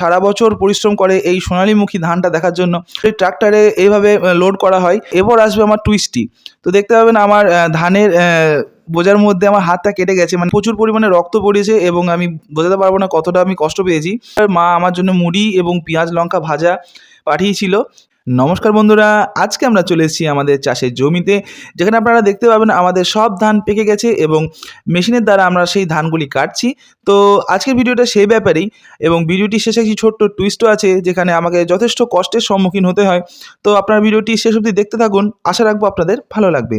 সারা বছর পরিশ্রম করে এই সোনালীমুখী ধানটা দেখার জন্য এই ট্রাক্টরে এইভাবে লোড করা হয়। এরপর আসবে আমার টুইস্টি। তো দেখতে পাবেন আমার ধানের বোঝার মধ্যে আমার হাতটা কেটে গেছে, মানে প্রচুর পরিমাণে রক্ত পড়েছে এবং আমি বোঝাতে পারবো না কতটা আমি কষ্ট পেয়েছি। আর মা আমার জন্য মুড়ি এবং পেঁয়াজ লঙ্কা ভাজা পাঠিয়েছিল। নমস্কার বন্ধুরা, আজকে আমরা চলে এসেছি আমাদের চাষের জমিতে, যেখানে আপনারা দেখতে পাবেন আমাদের সব ধান পেকে গেছে এবং মেশিনের দ্বারা আমরা সেই ধানগুলি কাটছি। তো আজকের ভিডিওটা সেই ব্যাপারেই, এবং ভিডিওটি শেষে একটি ছোট্ট টুইস্টও আছে যেখানে আমাকে যথেষ্ট কষ্টের সম্মুখীন হতে হয়। তো আপনারা ভিডিওটি শেষ অবধি দেখতে থাকুন, আশা রাখবো আপনাদের ভালো লাগবে।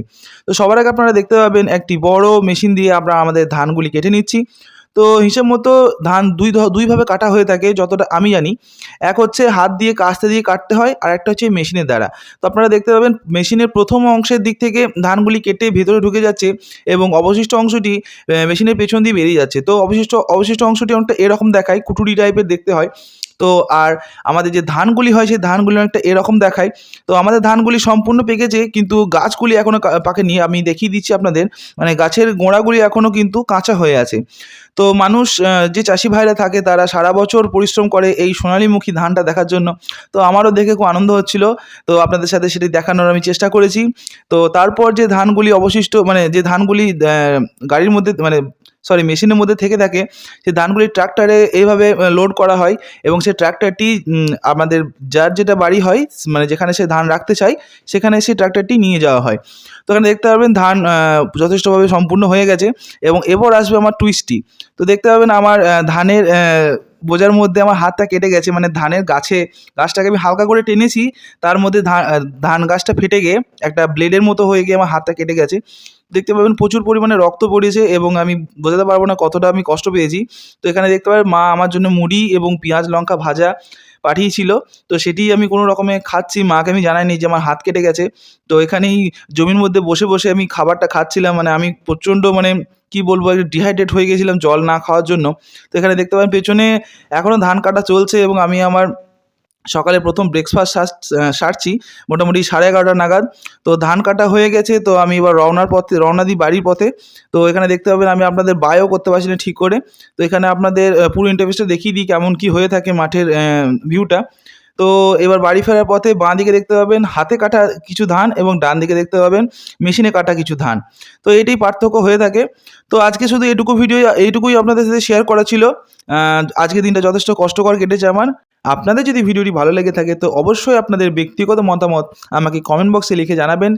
তো সবার আগে আপনারা দেখতে পাবেন একটি বড় মেশিন দিয়ে আমরা আমাদের ধানগুলি কেটে নিচ্ছি। তো হিসেব মতো ধান দুইভাবে কাটা হয়ে থাকে যতটা আমি জানি। এক হচ্ছে হাত দিয়ে কাস্তে দিয়ে কাটতে হয়, আর একটা হচ্ছে মেশিনের দ্বারা। তো আপনারা দেখতে পাবেন মেশিনের প্রথম অংশের দিক থেকে ধানগুলি কেটে ভেতরে ঢুকে যাচ্ছে এবং অবশিষ্ট অংশটি মেশিনের পেছন দিয়ে বেরিয়ে যাচ্ছে। তো অবশিষ্ট অংশটি অনেকটা এরকম দেখায়, কুটুরি টাইপের দেখতে হয়। তো আর আমাদের যে ধানগুলি হয় সেই ধানগুলি অনেকটা এরকম দেখায়। তো আমাদের ধানগুলি সম্পূর্ণ পেকেছে কিন্তু গাছগুলি এখনও পাকেনি। আমি দেখিয়ে দিচ্ছি আপনাদের, মানে গাছের গোড়াগুলি এখনও কিন্তু কাঁচা হয়ে আছে। তো মানুষ যে চাষি ভাইরা থাকে তারা সারা বছর পরিশ্রম করে এই সোনালীমুখী ধানটা দেখার জন্য। তো আমারও দেখে খুব আনন্দ হচ্ছিল, তো আপনাদের সাথে সেটি দেখানোর আমি চেষ্টা করেছি। তো তারপর যে ধানগুলি অবশিষ্ট, মানে যে ধানগুলি গাড়ির মধ্যে, মানে সরি মেশিনের মধ্যে থেকে থাকে, সেই ধানগুলি ট্রাক্টরে এইভাবে লোড করা হয় এবং সেই ট্রাক্টরটি আমাদের যার যেটা বাড়ি হয়, মানে যেখানে সে ধান রাখতে চায় সেখানে সেই ট্রাক্টরটি নিয়ে যাওয়া হয়। তো এখানে দেখতে পারবেন ধান যথেষ্টভাবে সম্পূর্ণ হয়ে গেছে এবং এরপর আসবে আমার টুইস্টি। তো দেখতে পাবেন আমার ধানের বোঝার মধ্যে আমার হাতটা কেটে গেছে, মানে ধানের গাছটাকে আমি হালকা করে টেনেছি, তার মধ্যে ধান গাছটা ফেটে গিয়ে একটা ব্লেডের মতো হয়ে গিয়ে আমার হাতটা কেটে গেছে। দেখতে পাবেন প্রচুর পরিমাণে রক্ত পড়েছে এবং আমি বোঝাতে পারবো না কতটা আমি কষ্ট পেয়েছি। তো এখানে দেখতে পাবেন মা আমার জন্য মুড়ি এবং পেঁয়াজ লঙ্কা ভাজা পাঠিয়েছিল। তো সেটি আমি কোনো রকমে খাচ্ছি, মাকে আমি জানাইনি যে আমার হাত কেটে গেছে। তো এখানেই জমির মধ্যে বসে বসে আমি খাবারটা খাচ্ছিলাম, মানে আমি প্রচণ্ড, মানে কি বলবো, একটু ডিহাইড্রেট হয়ে গেছিলাম জল না খাওয়ার জন্য। তো এখানে দেখতে পাবেন পেছনে এখনও ধান কাটা চলছে এবং আমি আমার সকালে প্রথম ব্রেকফাস্ট সারছি মোটামুটি 11:30 নাগাদ। তো ধান কাটা হয়ে গেছে, তো আমি এবার রওনা দিই বাড়ির পথে। তো এখানে দেখতে পাবেন আমি আপনাদের বায়ও করতে পারছি না ঠিক করে। তো এখানে আপনাদের পুরো ইন্টারফেসটা দেখিয়ে দিই কেমন কী হয়ে থাকে মাঠের ভিউটা। তো এবার বাড়ি ফেরার পথে বাঁ দিকে দেখতে পাবেন হাতে কাটা কিছু ধান এবং ডান দিকে দেখতে পাবেন মেশিনে কাটা কিছু ধান। তো এটাই পার্থক্য হয়ে থাকে। তো আজকে শুধু এইটুকুই আপনাদের সাথে শেয়ার করা ছিল। আজকের দিনটা যথেষ্ট কষ্টকর কেটেছে আমার। আপনাদের যদি ভিডিওটি ভালো লেগে থাকে তো অবশ্যই আপনাদের ব্যক্তিগত মতামত আমাকে কমেন্ট বক্সে লিখে জানাবেন।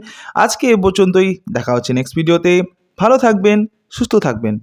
আজকে এ পর্যন্তই, দেখা হচ্ছে নেক্সট ভিডিওতে। ভালো থাকবেন, সুস্থ থাকবেন।